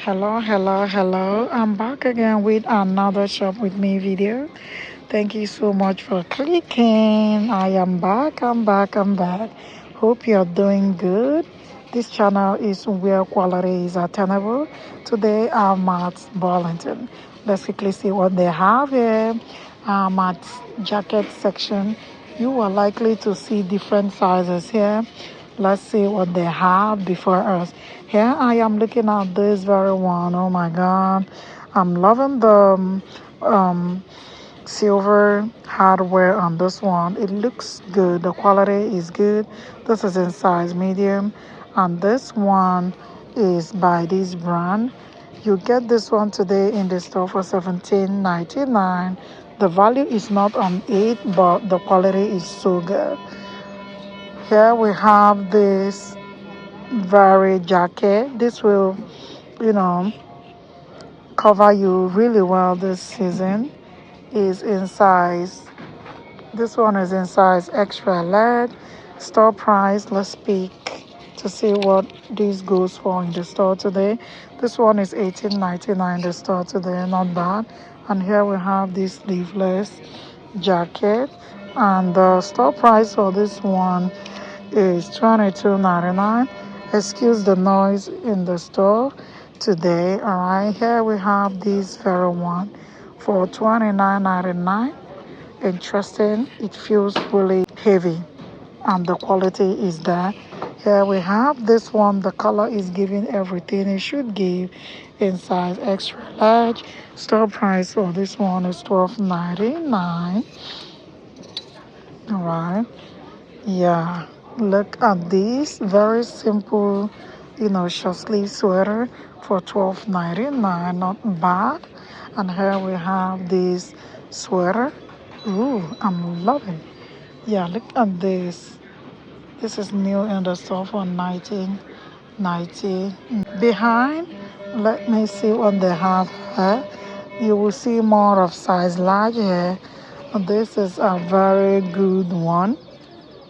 Hello. I'm back again with another shop with me video. Thank you so much for clicking. I am back. I'm back. Hope you're doing good. This channel is where quality is attainable. Today I'm at Burlington. Let's quickly see what they have here. I'm at jacket section. You are likely to see different sizes here. Let's see what they have before us. Here I am looking at this very one. Oh my God. I'm loving the silver hardware on this one. It looks good. The quality is good. This is in size medium. And this one is by this brand. You get this one today in the store for $17.99. The value is not on it, but the quality is so good. Here we have this very jacket. This will, you know, cover you really well this season. Is in size. This one is in size extra large. Store price. Let's peek to see what this goes for in the store today. This one is $18.99 in the store today. Not bad. And here we have this sleeveless jacket. And the store price for this one is $22.99. Excuse the noise in the store today. All right, here we have this very one for $29.99. Interesting. It feels really heavy, and the quality is there. Here we have this one. The color is giving everything it should give in size extra large. Store price for this one is $12.99. All right. Yeah, look at this very simple, short sleeve sweater for $12.99. Not bad. And here we have this sweater. Ooh, I'm loving. Yeah, look at this. This is new in the store for 1990. Behind, let me see what they have here. You will see more of size large here. This is a very good one.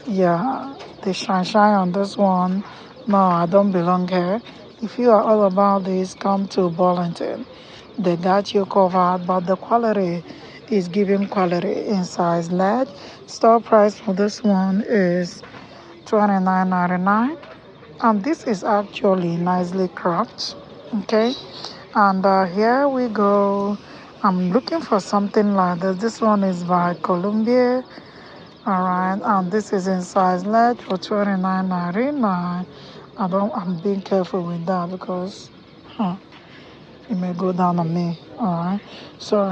Yeah, the shine on this one. No, I don't belong here. If you are all about this, come to Burlington. They got you covered, but the quality is giving quality in size large. Store price for this one is $29.99. And this is actually nicely cropped. Okay, and here we go. I'm looking for something like this. This one is by Columbia. All right, and this is in size large for $29.99. I'm being careful with that because it may go down on me. All right, so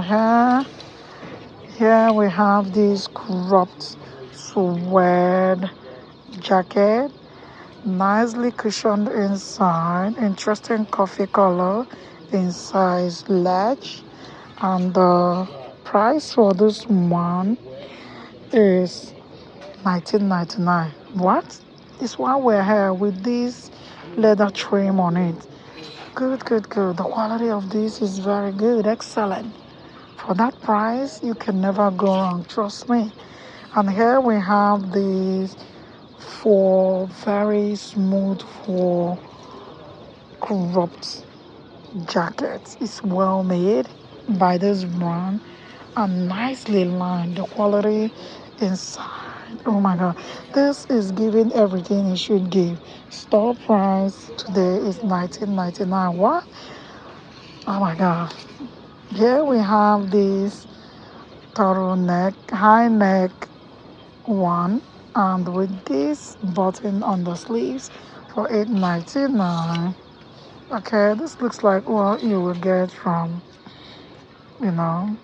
here we have this cropped suede jacket, nicely cushioned inside, interesting coffee color in size large, and the price for this one is $19.99. What? It's why we're here with this leather trim on it. Good. The quality of this is very good, excellent. For that price, you can never go wrong, trust me. And here we have these four very smooth four cropped jackets. It's well made by this brand and nicely lined. The quality inside, oh my God, this is giving everything it should give. Store price today is $19.99. What? Oh my God. Here we have this turtleneck, high neck one, and with this button on the sleeves for $8.99. Okay, this looks like what you will get from, you know.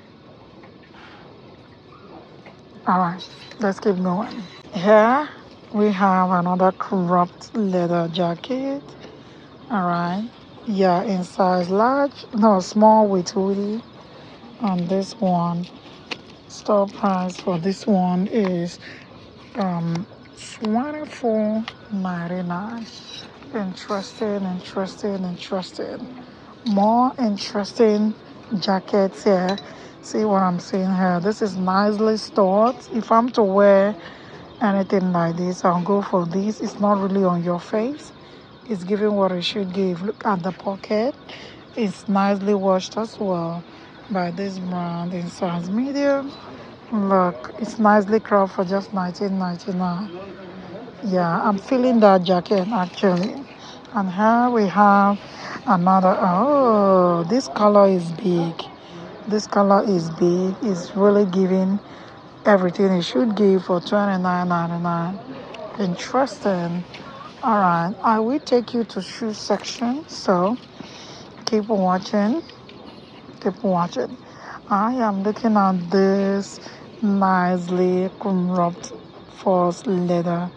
All right, let's keep going. Here we have another cropped leather jacket. All right, yeah, in size large, no, small with hoodie. And this one, store price for this one is $24.99. Interesting. More interesting jackets here. See what I'm seeing here? This is nicely stored. If I'm to wear anything like this, I'll go for this. It's not really on your face. It's giving what it should give. Look at the pocket. It's nicely washed as well by this brand in size medium. Look, it's nicely cropped for just 19.99. Yeah, I'm feeling that jacket actually. And here we have another. Oh, this color is big. This color is big. It's really giving everything it should give for 29.99. Interesting. All right, I will take you to shoe section. So keep watching. Keep watching. I am looking at this nicely cropped false leather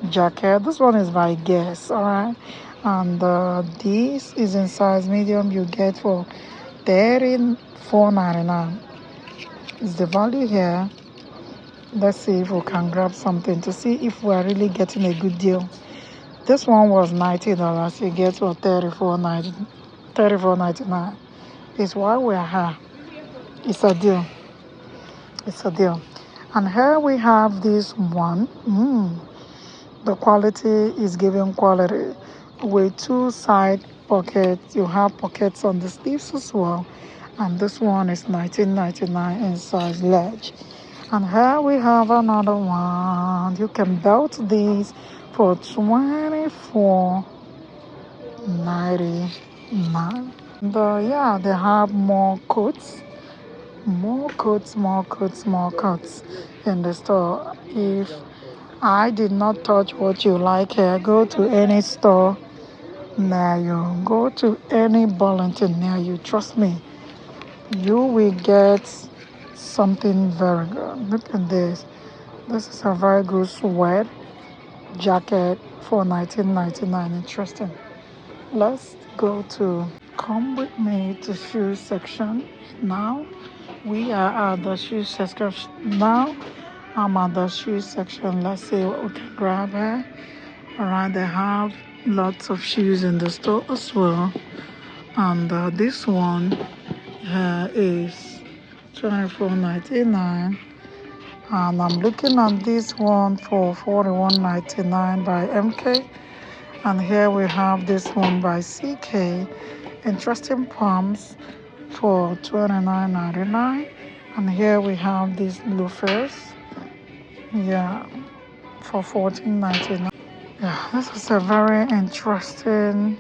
jacket. This one is by Guess, all right. And this is in size medium. You get for 34.99. Is the value here? Let's see if we can grab something to see if we are really getting a good deal. This one was $90. You get for 34.99. It's why we are here. It's a deal. It's a deal. And here we have this one. The quality is giving quality with two side pockets. You have pockets on the sleeves as well. And this one is $19.99 in size large. And here we have another one. You can belt these for $24.99. And yeah, they have more coats. More coats in the store. If I did not touch what you like here, go to any store near you. Go to any Burlington near you. Trust me, you will get something very good. Look at this. This is a very good sweat jacket for $19.99. Interesting. Let's go to come with me to shoe section now. We are at the shoe section now. I'm at the shoe section. Let's see what we can grab here. All right, they have lots of shoes in the store as well. And this one is $24.99. And I'm looking at this one for $41.99 by MK. And here we have this one by CK. Interesting pumps for $29.99. And here we have these loafers. Yeah, for $14.99. Yeah, this is a very interesting,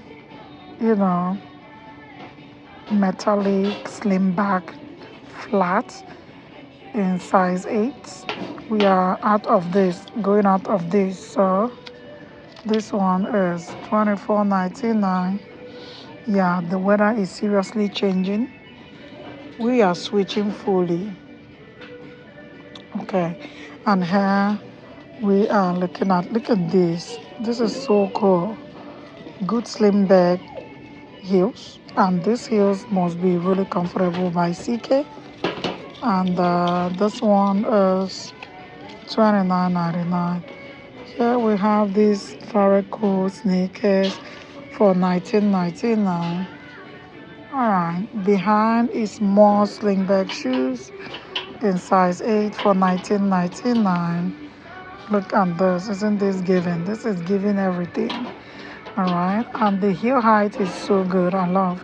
metallic slim back flat in size 8. We are going out of this. So this one is $24.99. Yeah, the weather is seriously changing. We are switching fully. Okay, and here we are look at this. This is so cool. Good slim bag heels, and these heels must be really comfortable by CK. And this one is $29.99. Here we have these very cool sneakers for $19.99. Alright, behind is more slingback shoes in size 8 for $19.99. Look at this, isn't this giving? This is giving everything. Alright, and the heel height is so good, I love.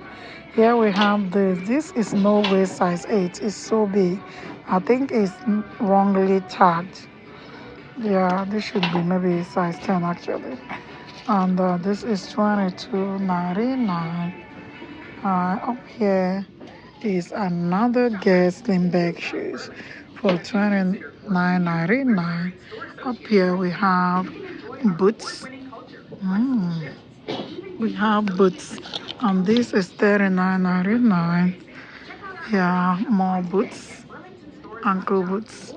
Here we have this is no way size 8, it's so big. I think it's wrongly tagged. Yeah, this should be maybe size 10 actually. And this is $22.99. Up here is another Guess slim bag shoes for $29.99. Up here we have boots. We have boots, and this is $39.99. Yeah, more boots, ankle boots.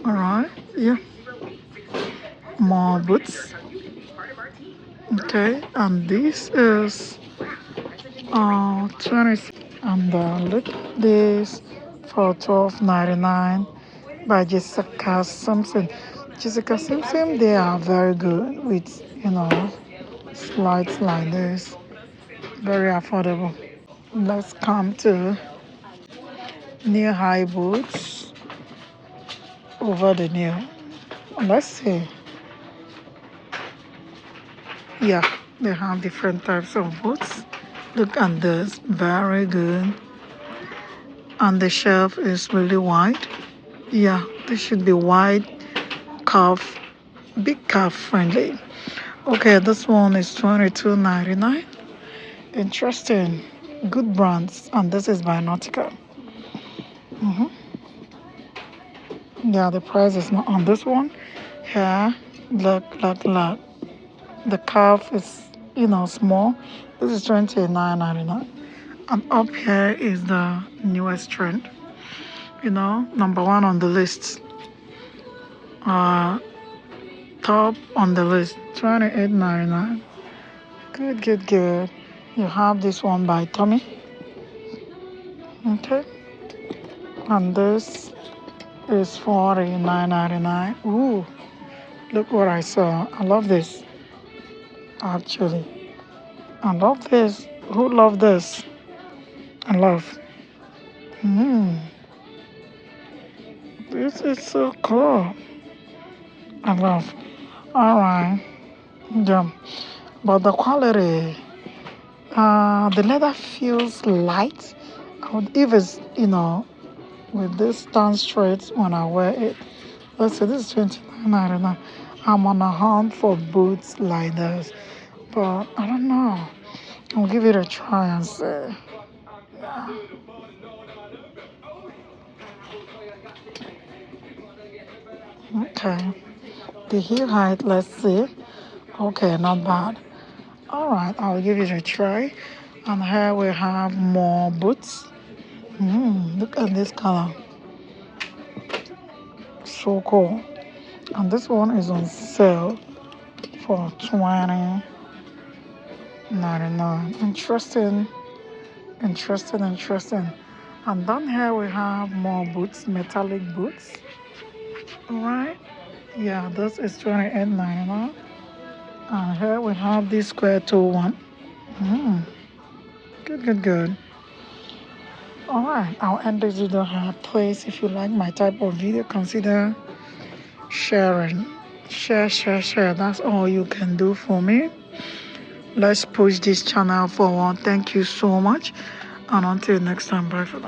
All right, yeah, more boots. Okay, and this is 20. And look at this for $12.99 by Jessica Simpson. Jessica Simpson, they are very good with slides like this. Very affordable. Let's come to new high boots over the new. Let's see. Yeah, they have different types of boots. Look at this, very good. And the shelf is really wide. Yeah, this should be wide, calf, big calf friendly. Okay, this one is $22.99. Interesting. Good brands. And this is by Nautica. Yeah, the price is not on this one. Here, look. The calf is, small. This is $29.99. And up here is the newest trend. Number one on the list. Top on the list, $28.99. Good. You have this one by Tommy. Okay. And this is $49.99. Ooh, look what I saw. I love this. Actually, I love this. Who love this? I love. This is so cool. I love. All right. Yeah. But the quality, the leather feels light. If it's, with this stand straight when I wear it. Let's say this is $29.99. I'm on a hunt for boots like this. But I don't know. I'll give it a try and see. Yeah. Okay. The heel height, let's see. Okay, not bad. All right, I'll give it a try. And here we have more boots. Look at this color. So cool. And this one is on sale for $20.99. Interesting. And down here we have more boots, metallic boots. All right. Yeah, this is $28.99. And here we have this square toe one. Good. All right, I'll end this video here. Please, if you like my type of video, consider sharing. Share. That's all you can do for me. Let's push this channel forward. Thank you so much. And until next time, bye for now.